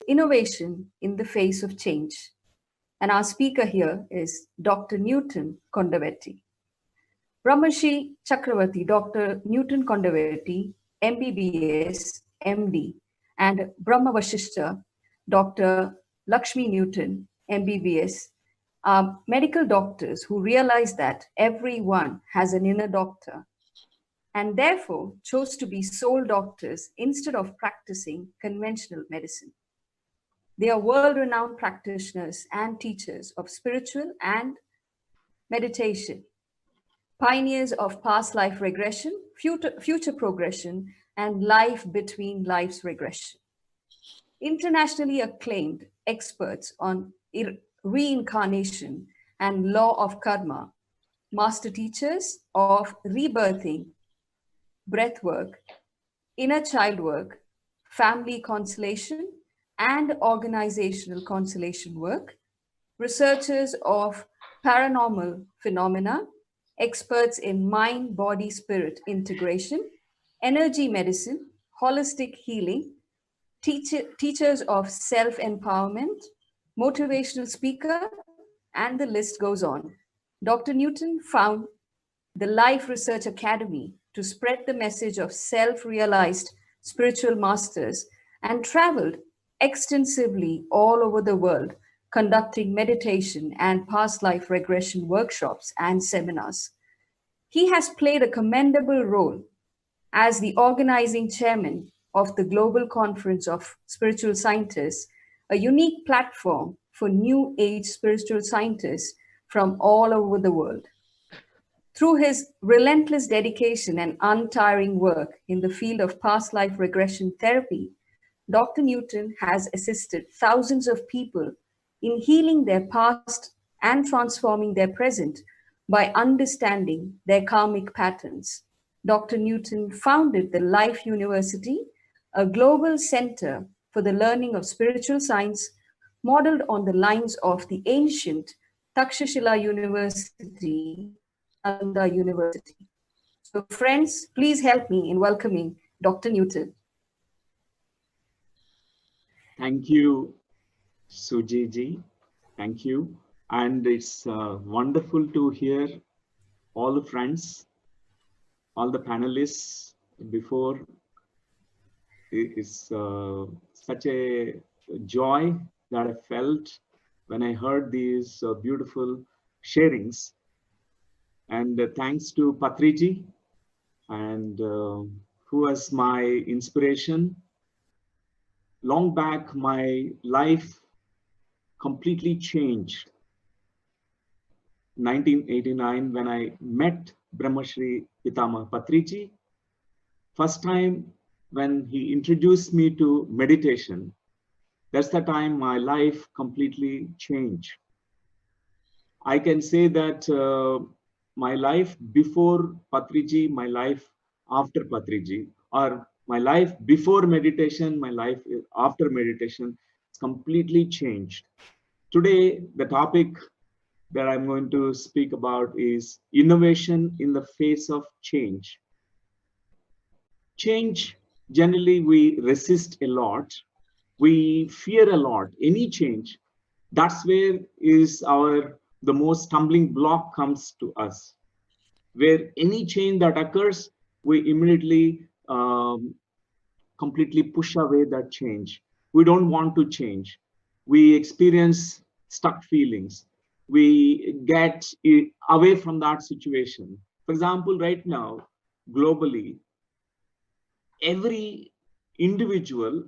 Innovation in the Face of Change. And our speaker here is Dr. Newton Kondavetti. Brahmarshi Chakravarti, Dr. Newton Kondavetti, MBBS, MD, and Brahma Vashishta, Dr. Lakshmi Newton, MBBS, are medical doctors who realize that everyone has an inner doctor and therefore chose to be soul doctors instead of practicing conventional medicine. They are world-renowned practitioners and teachers of spiritual and meditation, pioneers of past life regression, future progression, and life between lives regression. Internationally acclaimed experts on reincarnation and law of karma, master teachers of rebirthing, breath work, inner child work, family constellation, and organizational constellation work, researchers of paranormal phenomena, experts in mind, body, spirit integration, energy medicine, holistic healing, teachers of self-empowerment, motivational speaker, and the list goes on. Dr. Newton found the Life Research Academy to spread the message of self-realized spiritual masters and traveled extensively all over the world, conducting meditation and past life regression workshops and seminars. He has played a commendable role as the organizing chairman of the Global Conference of Spiritual Scientists, a unique platform for new age spiritual scientists from all over the world. Through his relentless dedication and untiring work in the field of past life regression therapy, Dr. Newton has assisted thousands of people in healing their past and transforming their present by understanding their karmic patterns. Dr. Newton founded the Life University, a global center for the learning of spiritual science modeled on the lines of the ancient Takshashila University, Nalanda University. So friends, please help me in welcoming Dr. Newton. Thank you, Suji ji. Thank you. And it's wonderful to hear all the friends, all the panelists before. It's such a joy that I felt when I heard these beautiful sharings. And thanks to Patriji, and who was my inspiration. Long back, my life completely changed. 1989, when I met Brahmashri Pitama Patriji, first time when he introduced me to meditation, that's the time my life completely changed. I can say that my life before Patriji, my life after Patriji, or my life before meditation, my life after meditation, completely changed. Today, the topic that I'm going to speak about is innovation in the face of change. Change, generally we resist a lot. We fear a lot, any change. That's where is the most stumbling block comes to us. Where any change that occurs, we immediately completely push away that change. We don't want to change. We experience stuck feelings. We get away from that situation. For example, right now, globally, every individual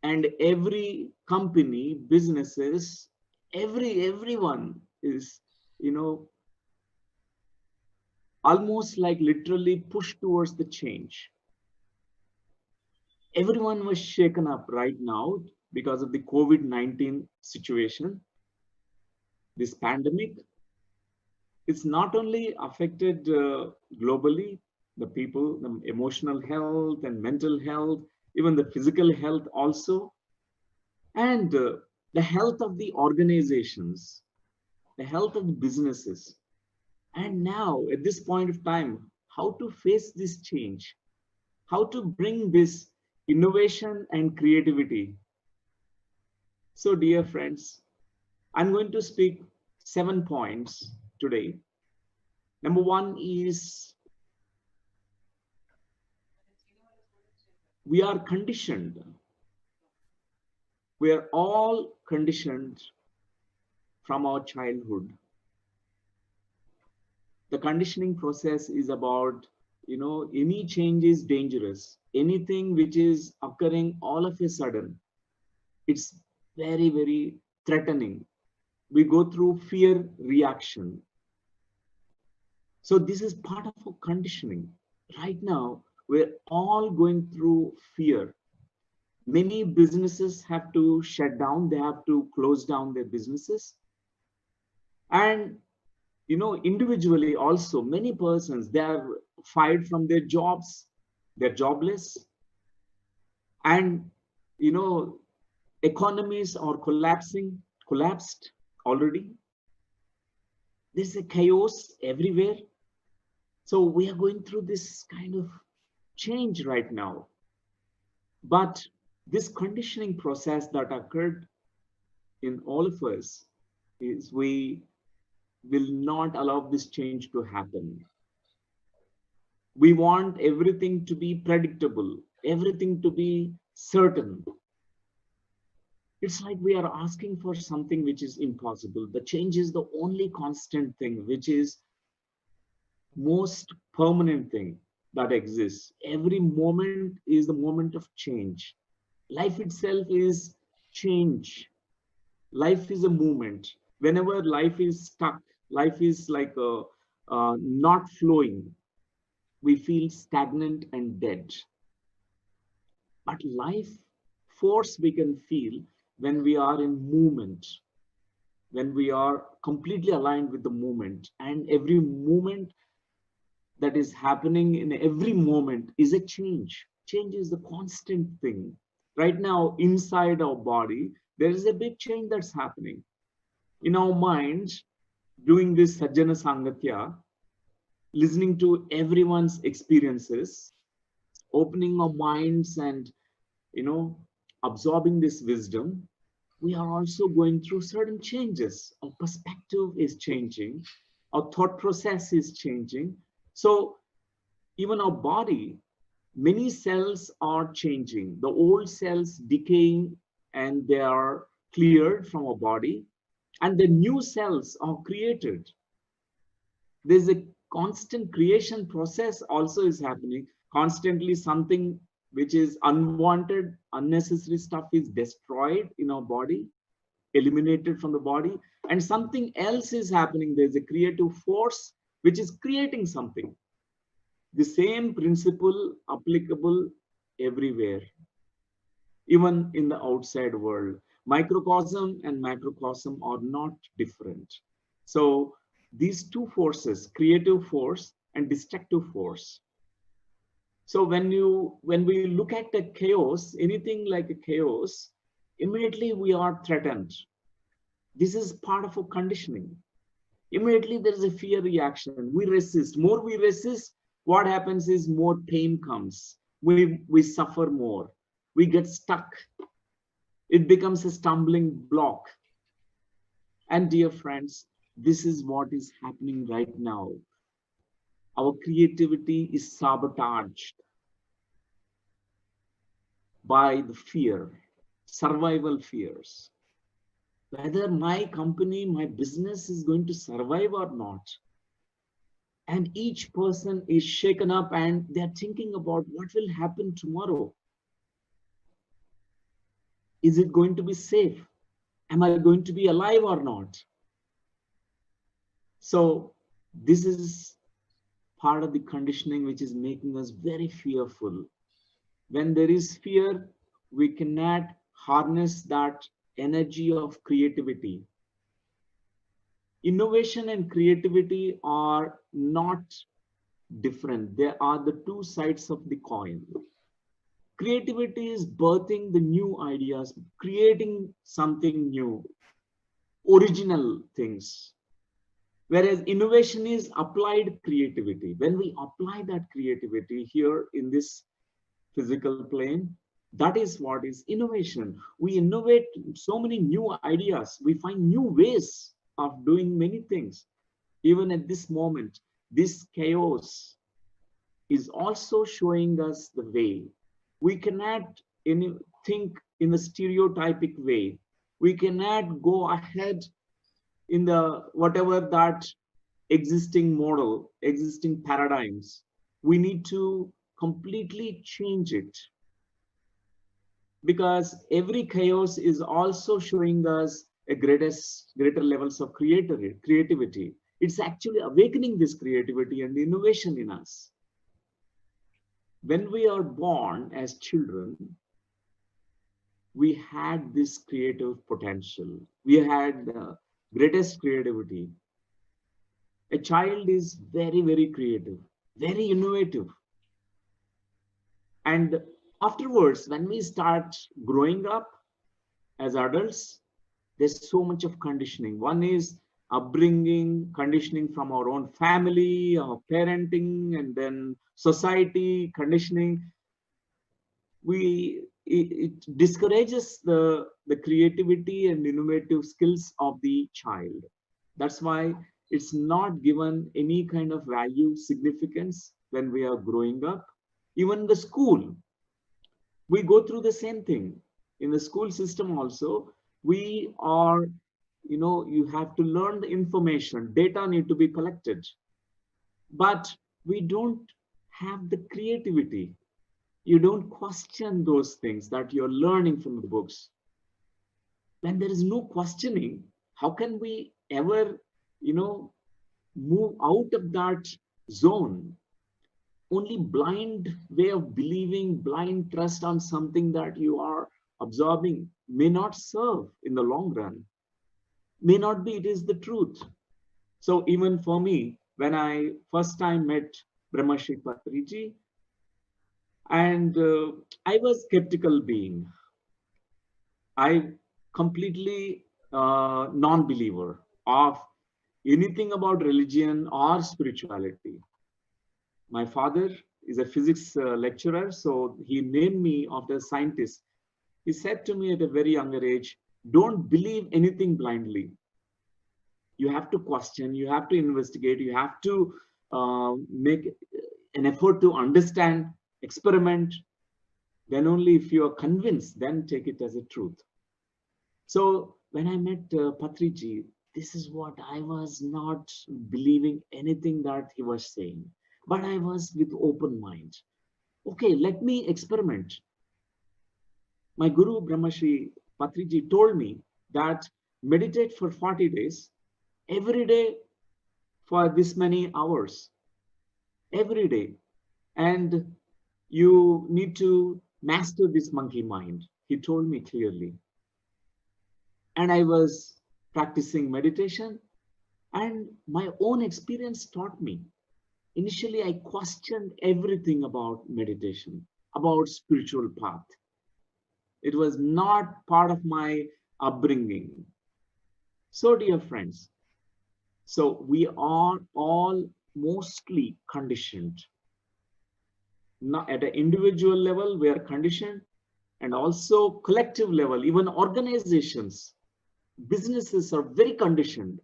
and every company, businesses, everyone is, almost like literally pushed towards the change. Everyone was shaken up right now because of the COVID-19 situation. This pandemic, it's not only affected globally, the people, the emotional health and mental health, even the physical health also, and the health of the organizations, the health of the businesses. And now, at this point of time, how to face this change, how to bring this innovation and creativity So, dear friends, I'm going to speak 7 points today. Number one is we are conditioned. We are all conditioned from our childhood. The conditioning process is about, any change is dangerous. Anything which is occurring all of a sudden, it's very, very threatening. We go through fear reaction. So this is part of our conditioning. Right now, we're all going through fear. Many businesses have to shut down. They have to close down their businesses. And, individually also, many persons, they are fired from their jobs. They're jobless. And, economies are collapsed already. There's a chaos everywhere. So we are going through this kind of change right now. But this conditioning process that occurred in all of us is we will not allow this change to happen. We want everything to be predictable, everything to be certain. It's like we are asking for something which is impossible. The change is the only constant thing, which is most permanent thing that exists. Every moment is the moment of change. Life itself is change. Life is a movement. Whenever life is stuck, life is like not flowing, we feel stagnant and dead. But life force we can feel when we are in movement, when we are completely aligned with the movement. And every movement that is happening in every moment is a change. Change is the constant thing. Right now, inside our body, there is a big change that's happening. In our minds, doing this Sajjana Sangatya, listening to everyone's experiences, opening our minds and, absorbing this wisdom, we are also going through certain changes. Our perspective is changing. Our thought process is changing. So even our body, many cells are changing. The old cells decaying and they are cleared from our body, and the new cells are created. There's a constant creation process also is happening. Constantly something which is unwanted, unnecessary stuff is destroyed in our body, eliminated from the body, and something else is happening. There's a creative force which is creating something. The same principle applicable everywhere, even in the outside world. Microcosm and macrocosm are not different. So these two forces, creative force and destructive force. So when we look at the chaos, anything like a chaos, immediately we are threatened. This is part of our conditioning. Immediately there is a fear reaction. We resist. More we resist, what happens is more pain comes. We suffer more. We get stuck. It becomes a stumbling block. And dear friends, this is what is happening right now. Our creativity is sabotaged by the fear, survival fears. Whether my company, my business is going to survive or not. And each person is shaken up and they're thinking about what will happen tomorrow. Is it going to be safe? Am I going to be alive or not? So this is part of the conditioning which is making us very fearful. When there is fear, we cannot harness that energy of creativity. Innovation and creativity are not different. They are the two sides of the coin. Creativity is birthing the new ideas, creating something new, original things. Whereas innovation is applied creativity. When we apply that creativity here in this physical plane, That is what is innovation. We innovate so many new ideas. We find new ways of doing many things. Even at this moment, this chaos is also showing us the way. We cannot think in a stereotypic way. We cannot go ahead in the whatever that existing model, existing paradigms. We need to completely change it, because every chaos is also showing us a greater levels of creativity. It's actually awakening this creativity and innovation in us. When we are born as children, we had this creative potential. We had the greatest creativity. A child is very, very creative, very innovative. And afterwards, when we start growing up as adults, there's so much of conditioning. One is upbringing, conditioning from our own family, our parenting, and then society conditioning. It discourages the creativity and innovative skills of the child. That's why it's not given any kind of value, significance when we are growing up. Even the school, we go through the same thing. In the school system also, we are, you have to learn the information, data need to be collected, but we don't have the creativity. You don't question those things that you're learning from the books. When there is no questioning, how can we ever, move out of that zone? Only blind way of believing, blind trust on something that you are absorbing may not serve in the long run. May not be, it is the truth. So even for me, when I first time met Brahmarshi Patriji, and I was skeptical being. I completely non-believer of anything about religion or spirituality. My father is a physics lecturer, so he named me after a scientist. He said to me at a very younger age, don't believe anything blindly. You have to question, you have to investigate, you have to make an effort to understand, experiment. Then only if you are convinced, then take it as a truth. So when I met Patriji, this is what I was not believing anything that he was saying, but I was with open mind. Okay, let me experiment. My Guru Brahmarshi Patriji told me that meditate for 40 days, every day for this many hours, every day. And you need to master this monkey mind. He told me clearly. And I was practicing meditation, and my own experience taught me. Initially, I questioned everything about meditation, about spiritual path. It was not part of my upbringing. So, dear friends, so we are all mostly conditioned. Not at an individual level, we are conditioned, and also collective level, even organizations, businesses are very conditioned.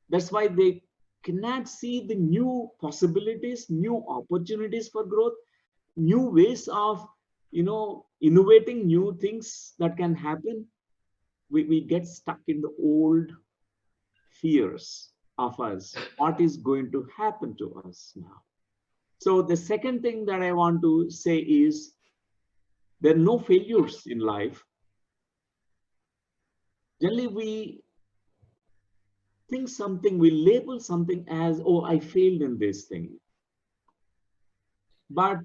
That's why they cannot see the new possibilities, new opportunities for growth, new ways of, innovating new things that can happen. We get stuck in the old fears of us. What is going to happen to us now? So the second thing that I want to say is there are no failures in life. Generally, we think something, we label something as, oh, I failed in this thing. But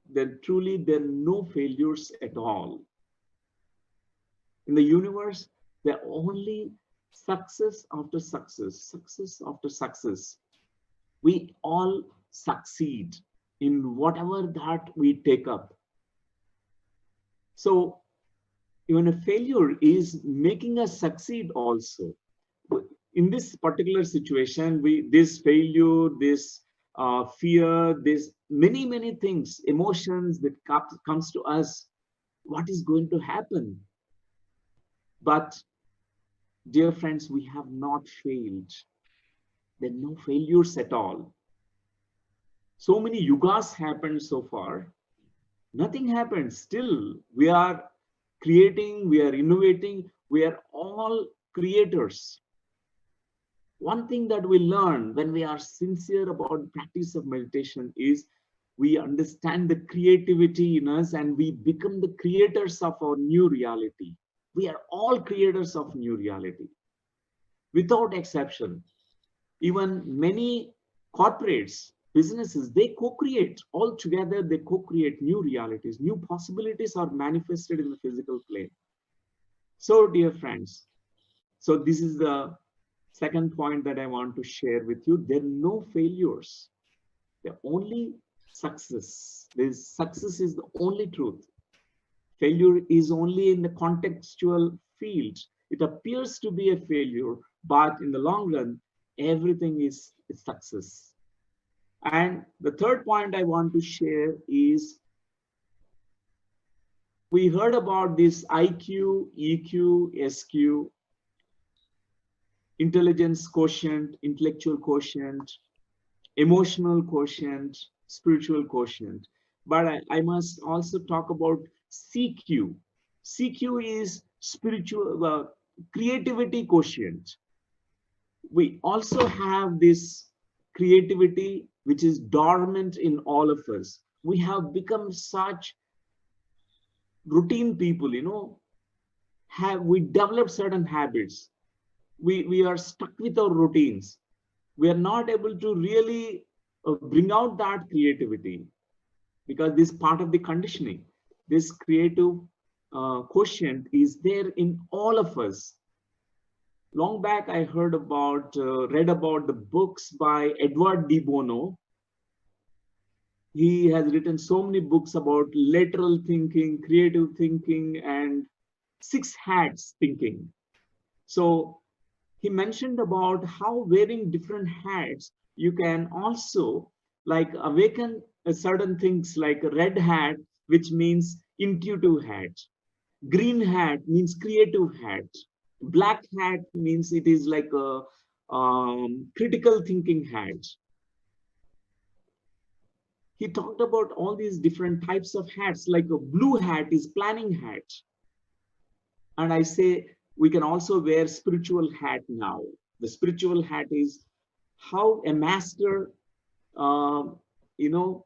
then truly there are no failures at all. In the universe, there are only success after success, success after success. We all succeed in whatever that we take up. So even a failure is making us succeed also. In this particular situation, this failure, this fear, this many things, emotions that comes to us, what is going to happen. But dear friends, we have not failed. There are no failures at all. So many yugas happened so far. Nothing happened. Still, we are creating, we are innovating, we are all creators. One thing that we learn when we are sincere about the practice of meditation is we understand the creativity in us and we become the creators of our new reality. We are all creators of new reality, without exception. Even many corporates, businesses, they co-create all together. They co-create new realities. New possibilities are manifested in the physical plane. So dear friends, so this is the second point that I want to share with you. There are no failures. There are only success. This success is the only truth. Failure is only in the contextual field. It appears to be a failure, but in the long run, everything is success. And the third point I want to share is we heard about this IQ, EQ, SQ, intelligence quotient, intellectual quotient, emotional quotient, spiritual quotient. But I must also talk about CQ. CQ is spiritual creativity quotient. We also have this creativity which is dormant in all of us. We have become such routine people, we develop certain habits. We are stuck with our routines. We are not able to really bring out that creativity because this part of the conditioning, this creative quotient is there in all of us. Long back, I read about the books by Edward de Bono. He has written so many books about lateral thinking, creative thinking, and six hats thinking. So he mentioned about how wearing different hats, you can also like awaken certain things like a red hat, which means intuitive hat. Green hat means creative hat. Black hat means it is like a critical thinking hat. He talked about all these different types of hats, like a blue hat is planning hat. And I say we can also wear spiritual hat now. The spiritual hat is how a master, uh, you know,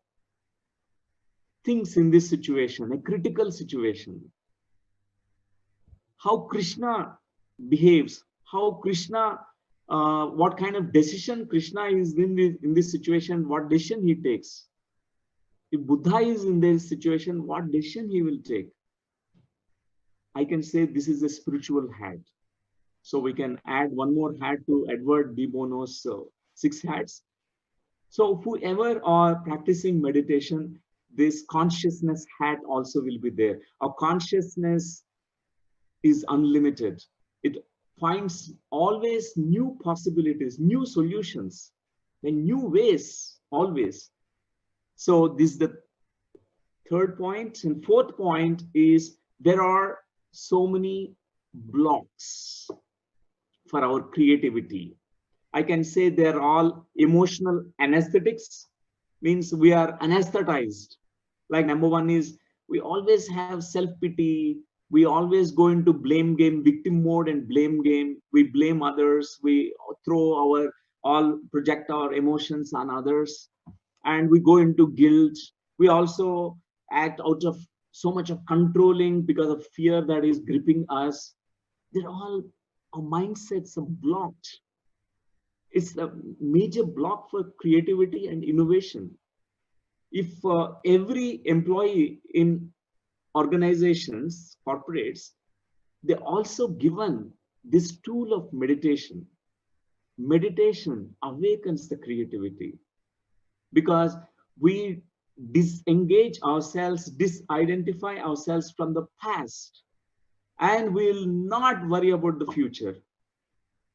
thinks in this situation, a critical situation. How Krishna behaves, how Krishna, what kind of decision Krishna is in this situation, what decision he takes. If Buddha is in this situation, what decision he will take. I can say this is a spiritual hat. So we can add one more hat to Edward de Bono's six hats. So whoever are practicing meditation, this consciousness hat also will be there. Our consciousness is unlimited. It finds always new possibilities, new solutions, and new ways, always. So this is the third point. And fourth point is there are so many blocks for our creativity. I can say they're all emotional anesthetics, means we are anesthetized. Like number one is we always have self-pity. We always go into blame game, victim mode and blame game. We blame others. We project our emotions on others. And we go into guilt. We also act out of so much of controlling because of fear that is gripping us. They're all, our mindsets are blocked. It's a major block for creativity and innovation. If every employee in organizations, corporates, they also given this tool of meditation. Meditation awakens the creativity because we disengage ourselves, disidentify ourselves from the past, and we'll not worry about the future.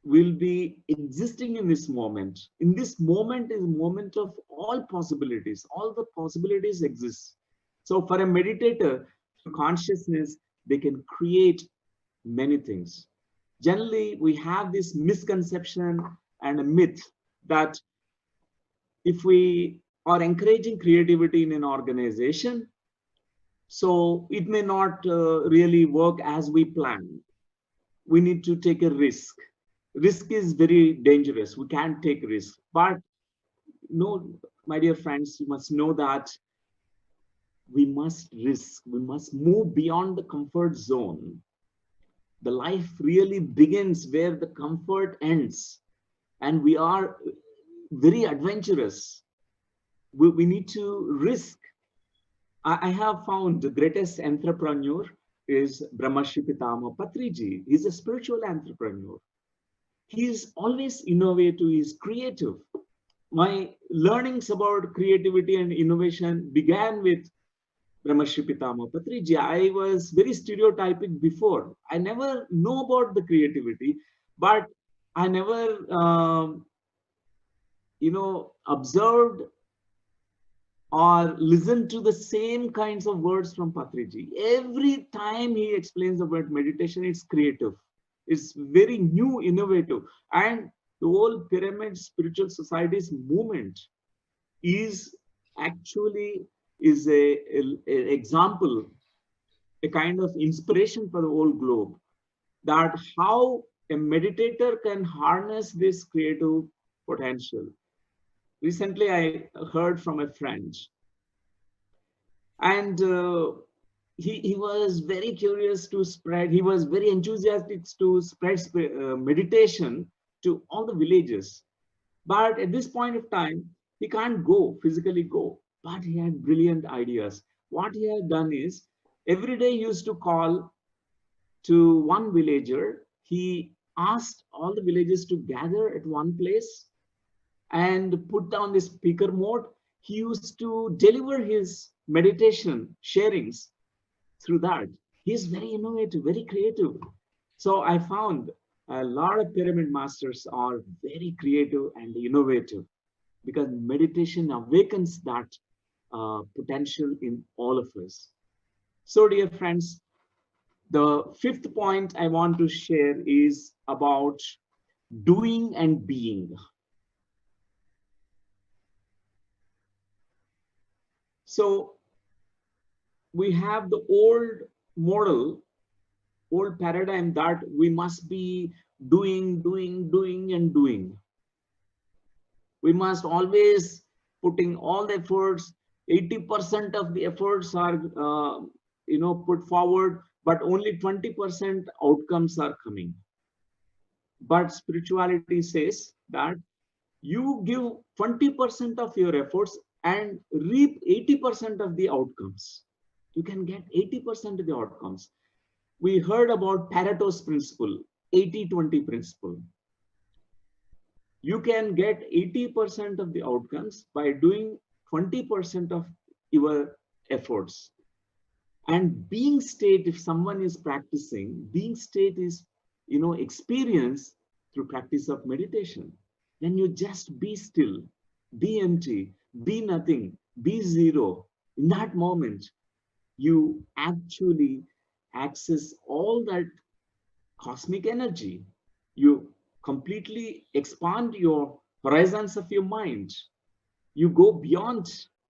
We'll be existing in this moment. In this moment is a moment of all possibilities. All the possibilities exist. So for a meditator, consciousness, they can create many things. Generally, we have this misconception and a myth that if we are encouraging creativity in an organization, so it may not really work as we plan. We need to take a risk. Risk is very dangerous. We can't take risk. But no, my dear friends, you must know that we must risk. We must move beyond the comfort zone. The life really begins where the comfort ends, and we are very adventurous. We need to risk. I have found the greatest entrepreneur is Brahmarshi Pitama Patriji. He's a spiritual entrepreneur. He is always innovative, he's creative. My learnings about creativity and innovation began with Brahmarshi Pitama Patriji. I was very stereotypic before. I never know about the creativity, but I never, observed or listen to the same kinds of words from Patriji. Every time he explains about meditation, it's creative. It's very new, innovative. And the whole pyramid spiritual society's movement is actually is a example, a kind of inspiration for the whole globe, that how a meditator can harness this creative potential. Recently, I heard from a friend, and he was very curious to spread, he was very enthusiastic to spread meditation to all the villages. But at this point of time, he can't go, physically go, but he had brilliant ideas. What he had done is, every day he used to call to one villager. He asked all the villagers to gather at one place and put down the speaker mode. He used to deliver his meditation sharings through that. He's very innovative, very creative. So I found a lot of pyramid masters are very creative and innovative, because meditation awakens that potential in all of us. So, dear friends, the fifth point I want to share is about doing and being. So we have the old model, old paradigm that we must be doing, and doing. We must always putting all the efforts. 80% of the efforts are put forward, but only 20% outcomes are coming. But spirituality says that you give 20% of your efforts and reap 80% of the outcomes. You can get 80% of the outcomes. We heard about Pareto's principle, 80-20 principle. You can get 80% of the outcomes by doing 20% of your efforts. And being state, if someone is practicing, being state is, experience through practice of meditation. When you just be still, be empty, be nothing, be zero, in that moment, you actually access all that cosmic energy. You completely expand your horizons of your mind. You go beyond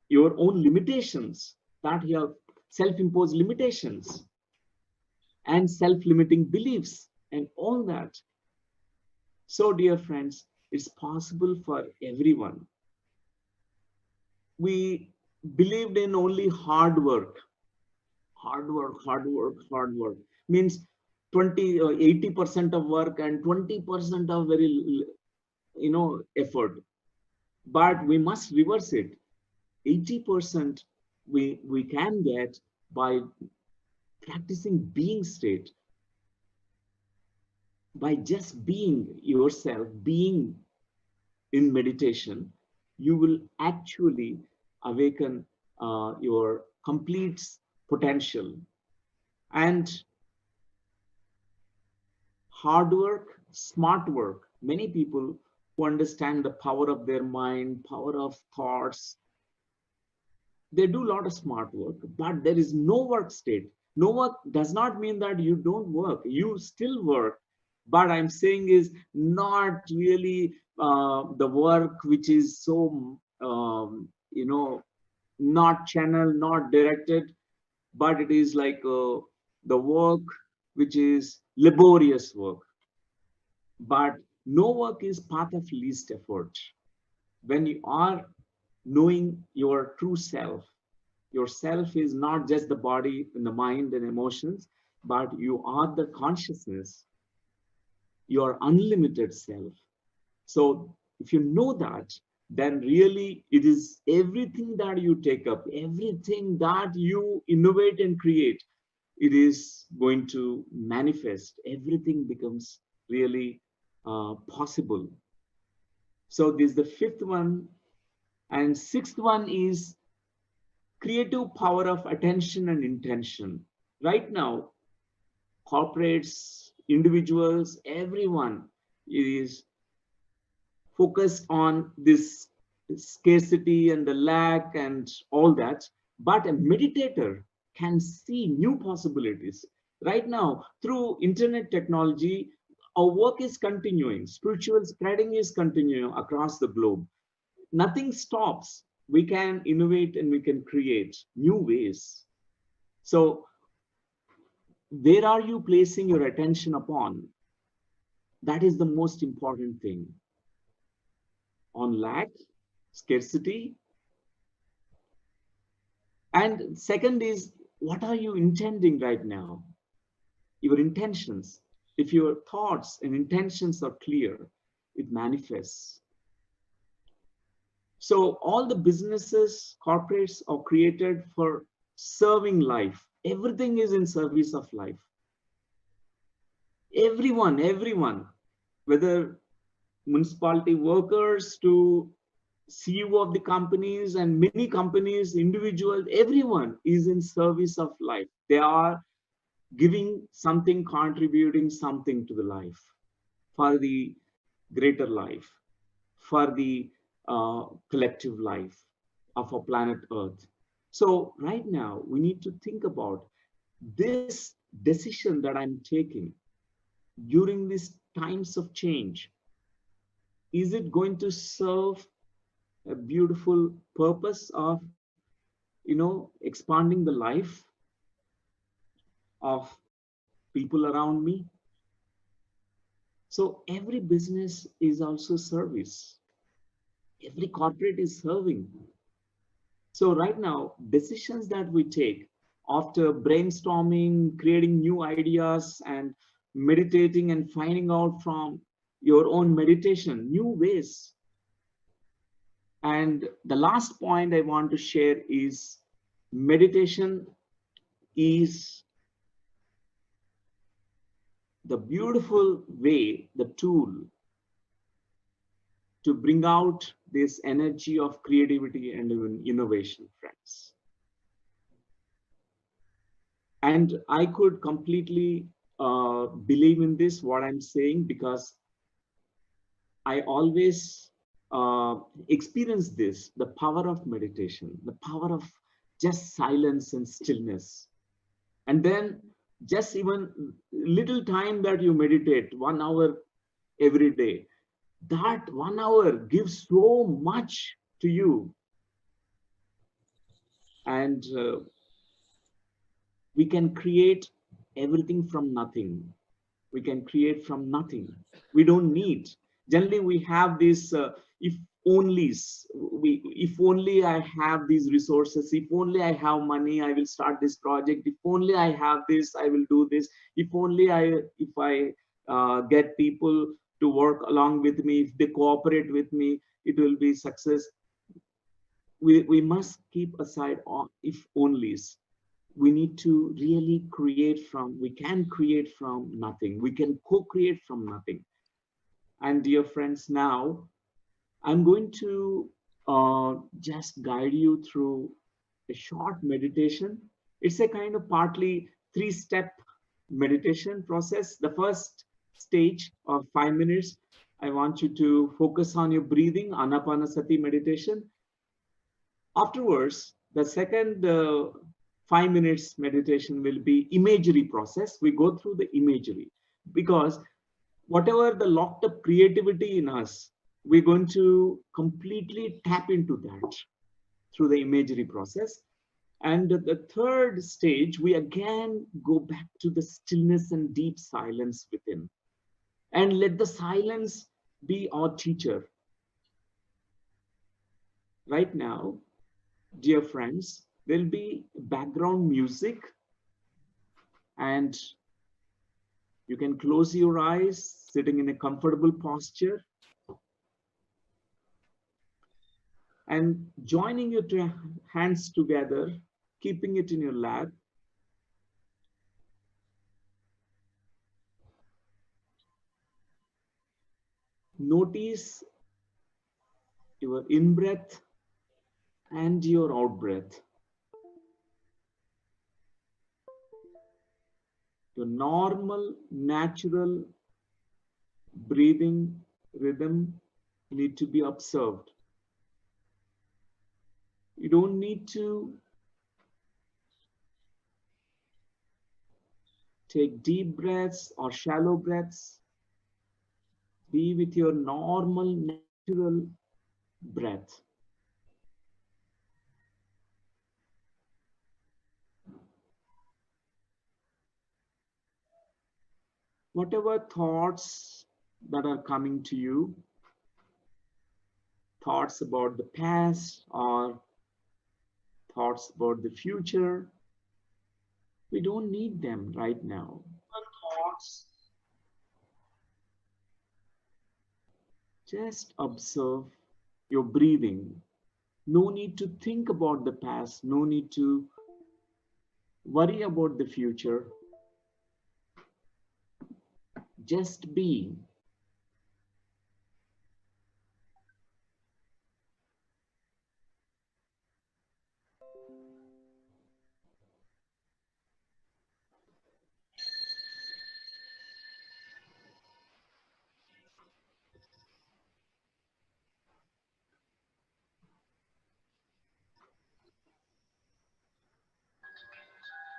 your own limitations, that you have self-imposed limitations and self-limiting beliefs and all that. So, dear friends, it's possible for everyone. We believed in only hard work. Hard work means 20 or 80% of work and 20% of very effort. But we must reverse it. 80% we can get by practicing being state, by just being yourself, being in meditation. You will actually awaken your complete potential. And hard work, smart work. Many people who understand the power of their mind, power of thoughts, they do a lot of smart work, but there is no work state. No work does not mean that you don't work. You still work. But I'm saying is not really the work which is so, not channeled, not directed, but it is like the work which is laborious work. But no work is path of least effort. When you are knowing your true self, yourself is not just the body and the mind and emotions, but you are the consciousness, your unlimited self. So if you know that, then really it is everything that you take up, everything that you innovate and create, it is going to manifest. Everything becomes really possible. So this is the fifth one. And sixth one is creative power of attention and intention. Right now, corporates, individuals, everyone is focused on this scarcity and the lack and all that. But a meditator can see new possibilities. Right now, through internet technology, our work is continuing. Spiritual spreading is continuing across the globe. Nothing stops. We can innovate and we can create new ways. So where are you placing your attention upon? That is the most important thing. On lack, scarcity. And second is, what are you intending right now? Your intentions. If your thoughts and intentions are clear, it manifests. So all the businesses, corporates are created for serving life. Everything is in service of life. Everyone, whether municipality workers to CEO of the companies and many companies, individuals, everyone is in service of life. They are giving something, contributing something to the life, for the greater life, for the collective life of our planet Earth. So right now, we need to think about this decision that I'm taking during these times of change. Is it going to serve a beautiful purpose of, expanding the life of people around me? So every business is also service. Every corporate is serving. So right now, decisions that we take after brainstorming, creating new ideas and meditating and finding out from your own meditation, new ways. And the last point I want to share is meditation is the beautiful way, the tool to bring out this energy of creativity and even innovation, friends. And I could completely believe in this, what I'm saying, because I always experience this, the power of meditation, the power of just silence and stillness. And then just even little time that you meditate, 1 hour every day, that 1 hour gives so much to you. And we can create everything from nothing. We can create from nothing. We don't need. Generally, we have this if onlys. If only I have these resources, if only I have money, I will start this project. If only I have this, I will do this. If only if I get people to work along with me, if they cooperate with me, it will be success. We must keep aside if onlys. We need to really create from, we can create from nothing. We can co-create from nothing. And dear friends, now I'm going to just guide you through a short meditation. It's a kind of partly 3-step meditation process. The first stage of 5 minutes, I want you to focus on your breathing, Anapanasati meditation. Afterwards, the second 5 minutes meditation will be imagery process. We go through the imagery because whatever the locked up creativity in us, we're going to completely tap into that through the imagery process. And the third stage, we again go back to the stillness and deep silence within, and let the silence be our teacher. Right now, dear friends, there'll be background music, and you can close your eyes, sitting in a comfortable posture, and joining your hands together, keeping it in your lap. Notice your in-breath and your out-breath. Your normal, natural breathing rhythm need to be observed. You don't need to take deep breaths or shallow breaths. Be with your normal, natural breath. Whatever thoughts that are coming to you, thoughts about the past or thoughts about the future, we don't need them right now. Thoughts, just observe your breathing. No need to think about the past, no need to worry about the future. Just be.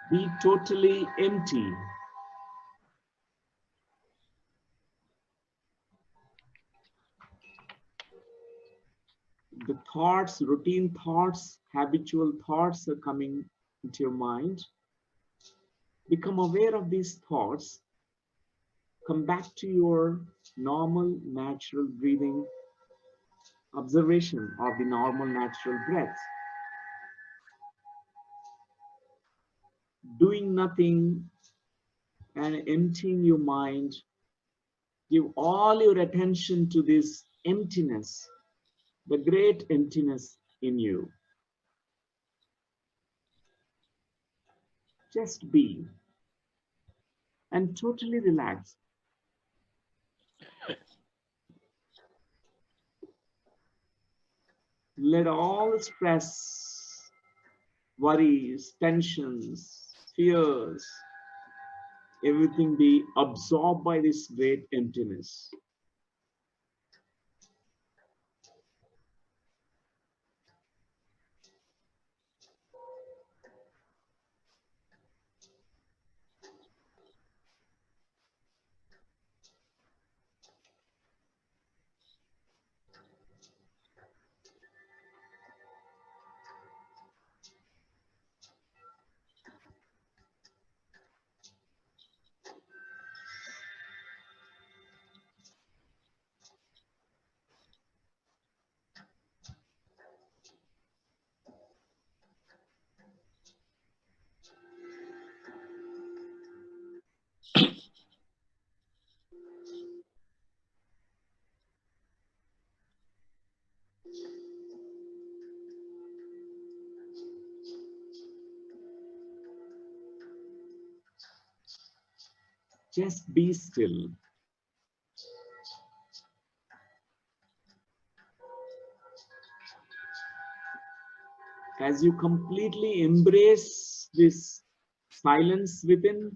Be totally empty. The thoughts, routine thoughts, habitual thoughts are coming into your mind. Become aware of these thoughts. Come back to your normal, natural breathing, observation of the normal, natural breath. Doing nothing and emptying your mind. Give all your attention to this emptiness, the great emptiness in you. Just be and totally relax. Let all stress, worries, tensions, fears, everything be absorbed by this great emptiness. Just be still. As you completely embrace this silence within,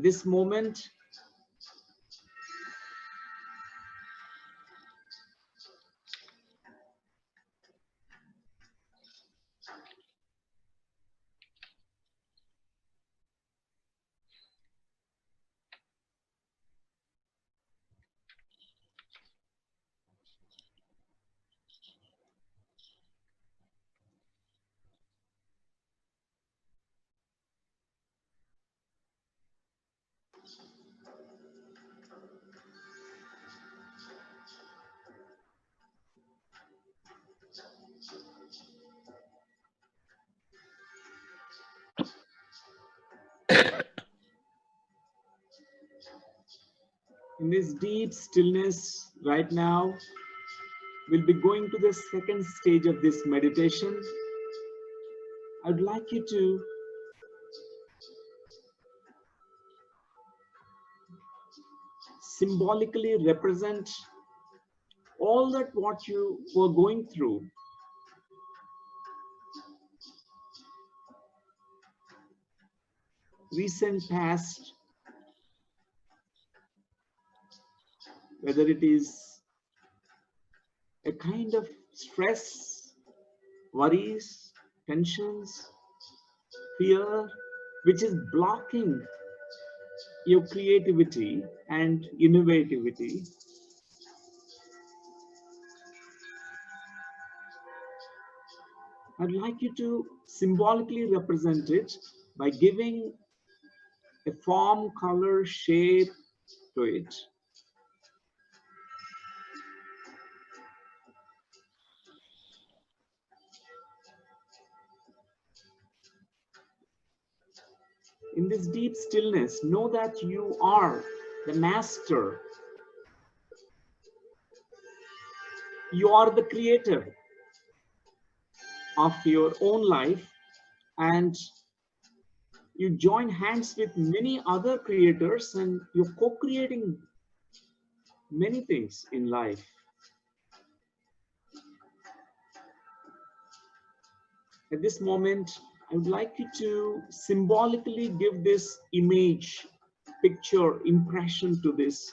At this moment, in this deep stillness right now, we'll be going to the second stage of this meditation. I'd like you to symbolically represent all that what you were going through, recent past, whether it is a kind of stress, worries, tensions, fear, which is blocking your creativity and innovativity. I'd like you to symbolically represent it by giving a form, color, shape to it. In this deep stillness, know that you are the master. You are the creator of your own life, and you join hands with many other creators and you're co-creating many things in life. At this moment, I would like you to symbolically give this image, picture, impression to this.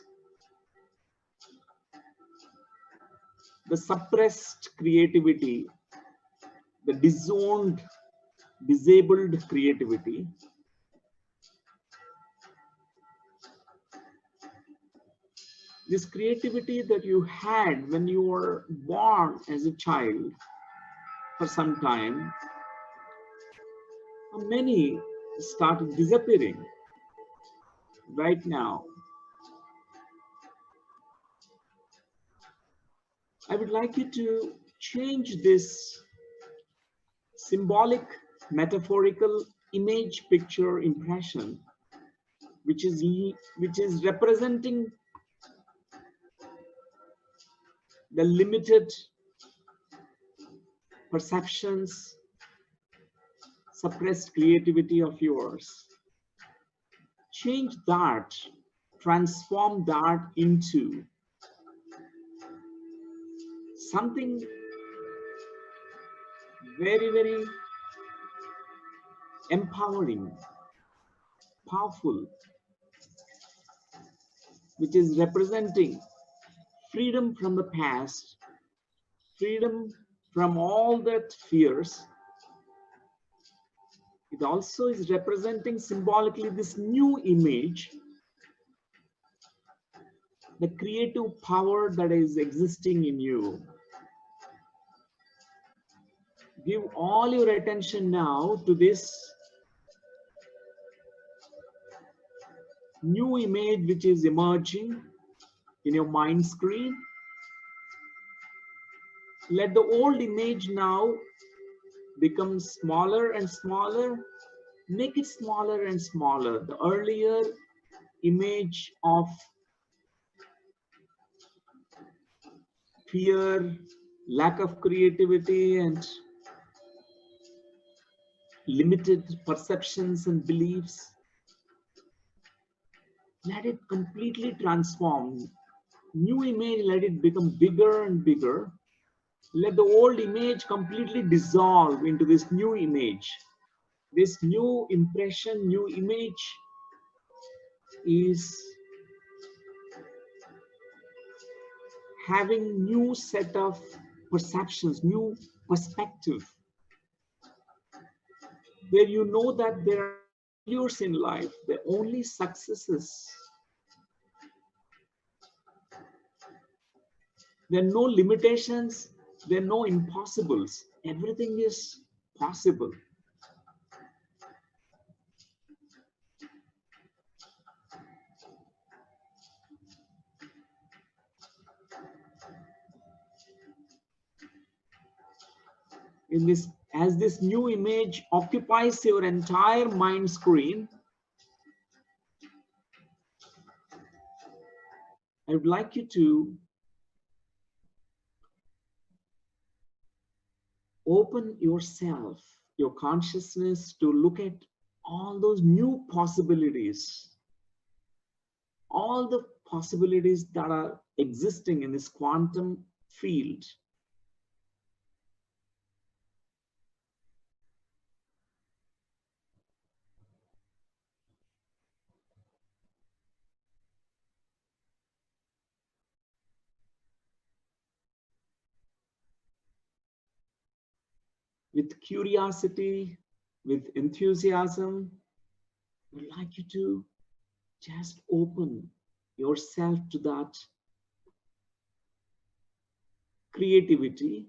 The suppressed creativity, the disowned, disabled creativity. This creativity that you had when you were born as a child for some time, many started disappearing right now. I would like you to change this symbolic, metaphorical image, picture, impression, which is representing the limited perceptions, suppressed creativity of yours. Change that, transform that into something very, very empowering, powerful, which is representing freedom from the past, freedom from all that fears. It also is representing symbolically this new image, the creative power that is existing in you. Give all your attention now to this new image which is emerging in your mind screen. Let the old image now become smaller and smaller. Make it smaller and smaller. The earlier image of fear, lack of creativity, and limited perceptions and beliefs, let it completely transform. New image, let it become bigger and bigger. Let the old image completely dissolve into this new image. This new impression, new image is having new set of perceptions, new perspective, where you know that there are failures in life, the only successes. There are no limitations, there are no impossibles. Everything is possible. In this, as this new image occupies your entire mind screen, I would like you to open yourself, your consciousness, to look at all those new possibilities, all the possibilities that are existing in this quantum field. With curiosity, with enthusiasm, I would like you to just open yourself to that creativity.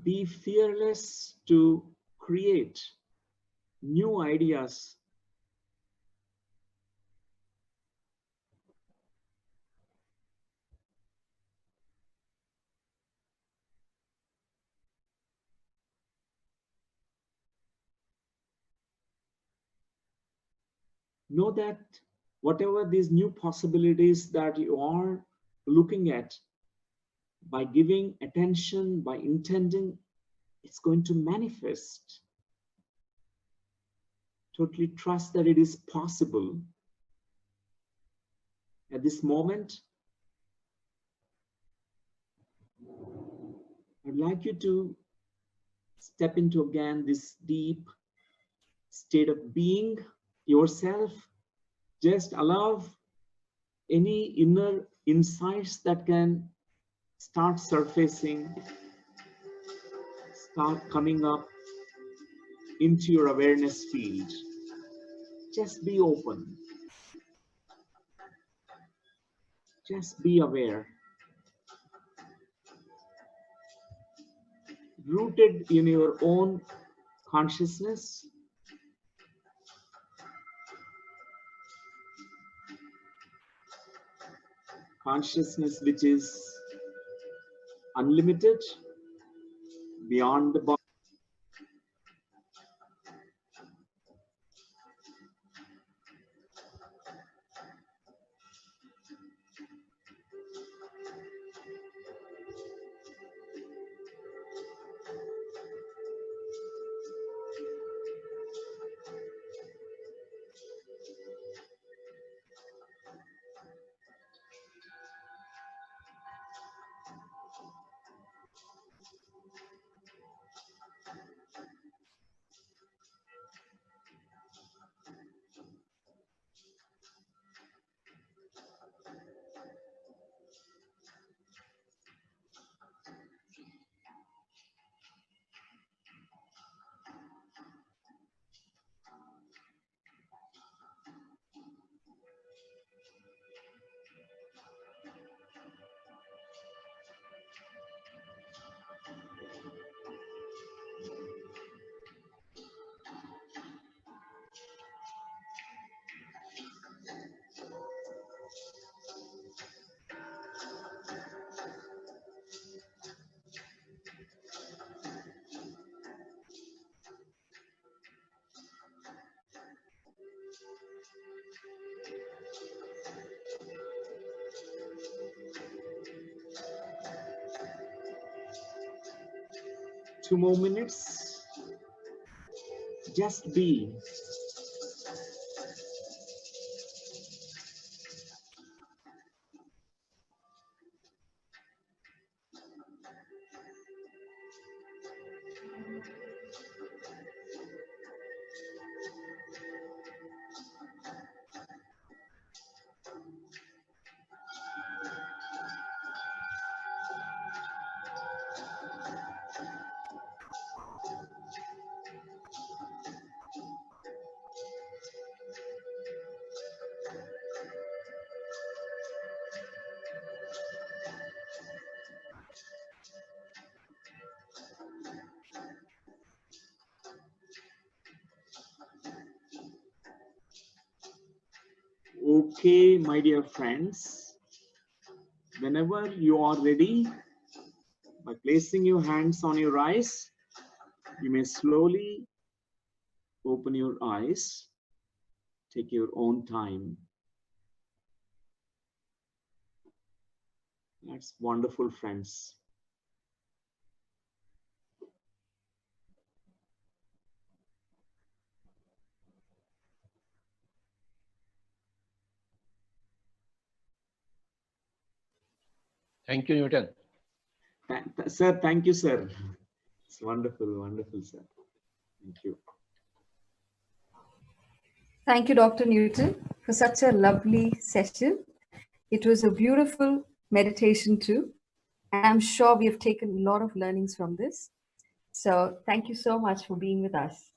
Be fearless to create new ideas. Know that whatever these new possibilities that you are looking at, by giving attention, by intending, it's going to manifest. Totally trust that it is possible. At this moment, I'd like you to step into again this deep state of being yourself. Just allow any inner insights that can start surfacing, start coming up into your awareness field. Just be open. Just be aware. Rooted in your own consciousness. Consciousness which is unlimited, beyond the body. 2 more minutes. Just be. Okay, my dear friends, whenever you are ready, by placing your hands on your eyes, you may slowly open your eyes. Take your own time. That's wonderful, friends. Thank you, Newton. Sir, thank you, sir. It's wonderful, wonderful, sir. Thank you. Thank you, Dr. Newton, for such a lovely session. It was a beautiful meditation too. And I'm sure we have taken a lot of learnings from this. So thank you so much for being with us.